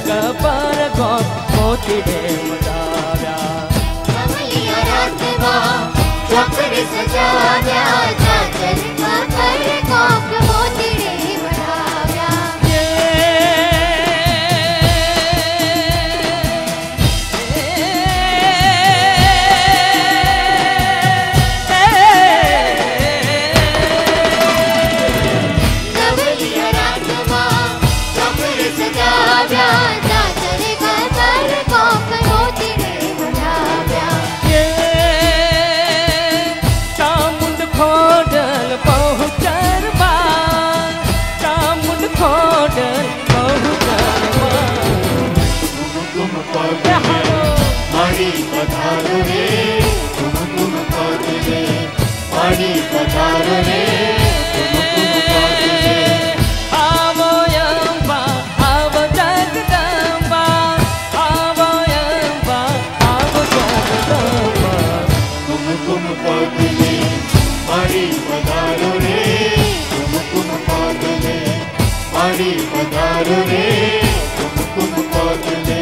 कपर गो मोती रे मडाव्या कमलिया रातवा चक्र सजाव्या चाचर कपर गो मोती रे मडाव्या पधारो रे कुमकुम पदले माड़ी पधारो रे कुमकुम पदले आवो यंबा आवो जगदंबा आवो यंबा आवो जगदंबा कुमकुम पदले माड़ी पधारो रे कुमकुम पदले माड़ी पधारो रे कुमकुम पदले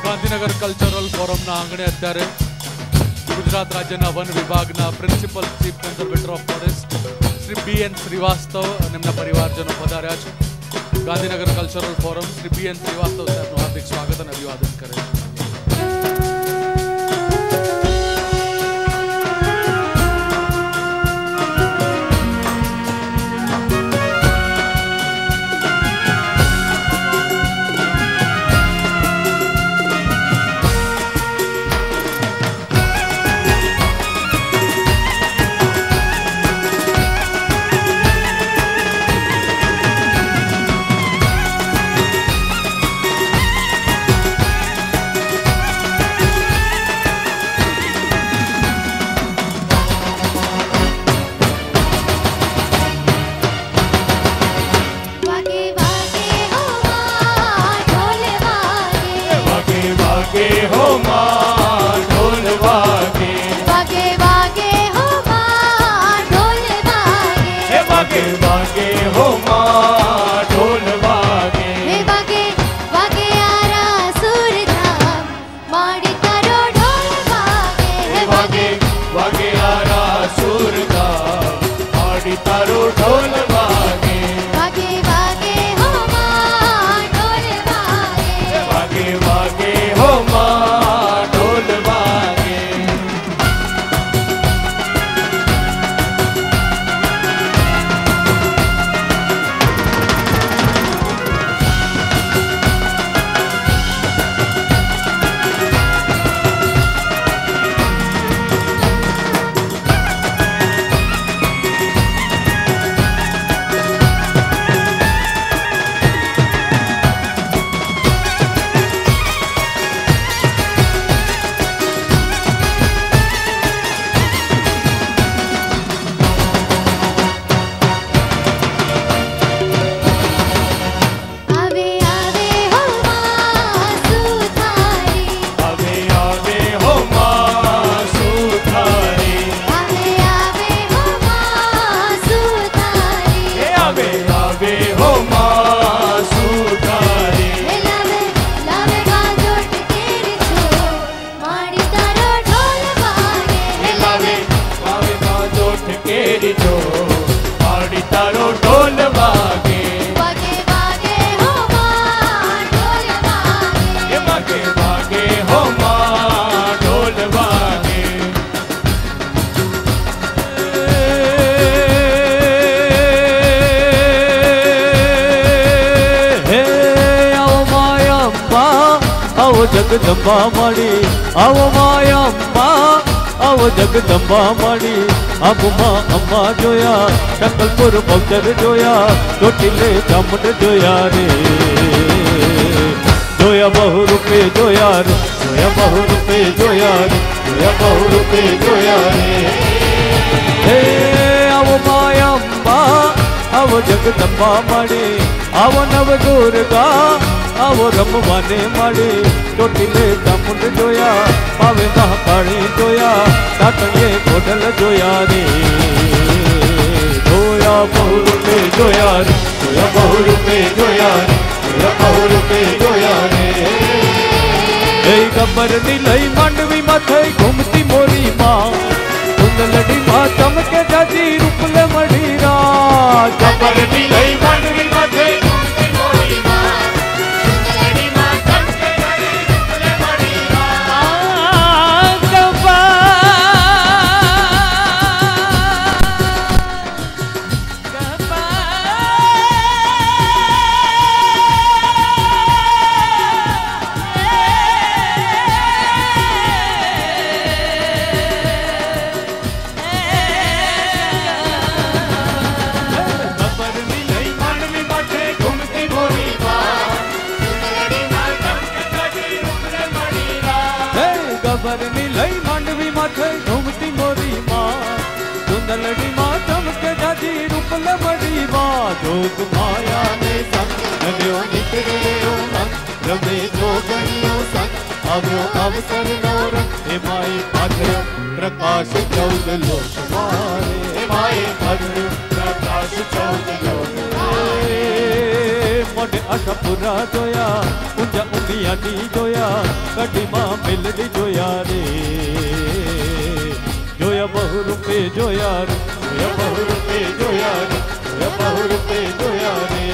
ગાંધીનગર કલ્ચરલ ફોરમના આંગણે અત્યારે ગુજરાત રાજ્યના વન વિભાગના principal chief conservator of forest Shri BN Srivastava અને એમના પરિવારજનો પધાર્યા છે. Gandhinagar cultural forum Shri BN Srivastava સાહેબનું હાર્દિક સ્વાગત અને અભિવાદન કરે છે. જગદંબા માડી આવો માયા અંબા આવો જગદંબા માડી આબુમાં અંબા જોયા શકલપુર બહુચર જોયા ચોટીલે ચામુંડ જોયા રે જોયા બહુ રૂપે જોયા રે જોયા બહુ રૂપે જોયા રે જોયા બહુ રૂપે જોયા રે હે આવો માયા અંબા આવો જગદંબા માડી આવો નવ દુર્ગા આવો રમવાને માડી ચોટીલે ચામુંડ જોયા પાવે મહાકાળી જોયા ટાટણીએ ગોડલ જોયા રે જોયા બહુ રૂપે જોયા રે જોયા બહુ રૂપે જોયા રે જોયા બહુ રૂપે જોયા રે એ ગબ્બરની લઈ માંડવી માં થઈ ઘૂમતી મોરી માં કુંડલડી માં ચમકે જાજી રૂપલે મળી રા ગબ્બરની લઈ માંડવી માં થઈ ગબ્બરની લઈ માંડવી માથે ઘૂમતી મોરી માં કુંડલડી માં ચમકે જાજી રૂપલે મળી માં જોગ માયા ને સંગ નવ્યો નીકળ્યો રંગ રમે જોગણીયો સંગ આવ્યો અવસર નો રંગ એમાંય પાથર્યો પ્રકાશ 14 લોક મારે એમાંય પાથર્યો પ્રકાશ 14 લોક મોઢે અઠપુરા જોયા ઊંચા ઊંડિયાની જોયા કઢીમાં મેલડી જોયા રે જોયા બહુ રૂપે જોયા રે જોયા બહુ રૂપે જોયા રે જોયા બહુ રૂપે જોયા રે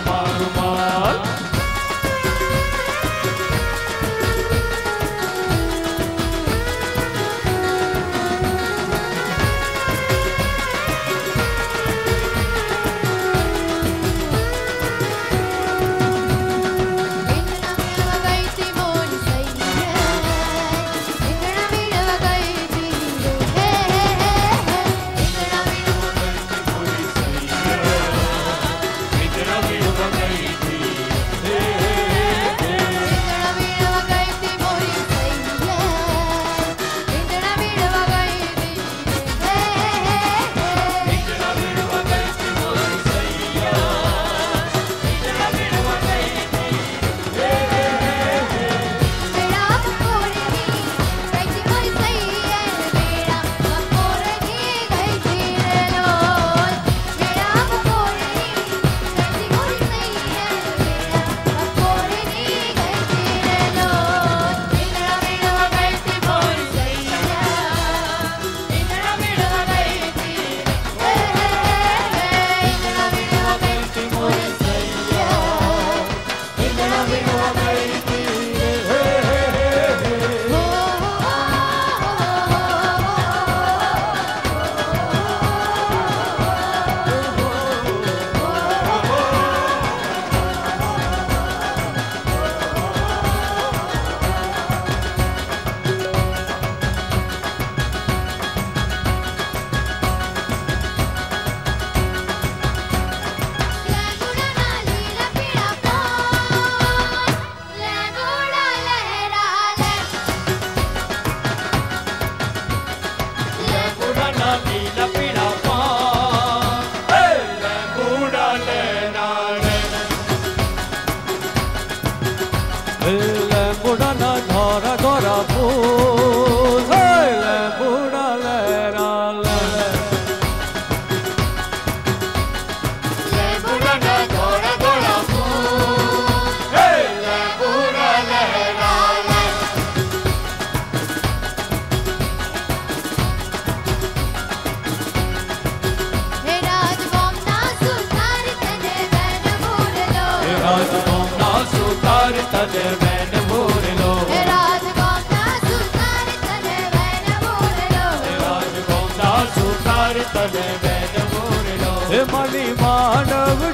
મારું ધોળા ફૂલ હે લેબુડા લેરા લે લેબુડાના ધોળા ધોળા ફૂલ હે લેબુડા લહેરા લે હે રાજગોમના સુતાર તને વેન ભૂરલો રાજગોમના સુતાર તને વેન ભૂરલો હે રાજગોમના સુતાર તને વેન ભૂરલો રાજગોમના સુતાર તને વેન ભૂરલો હે મારી માંડવ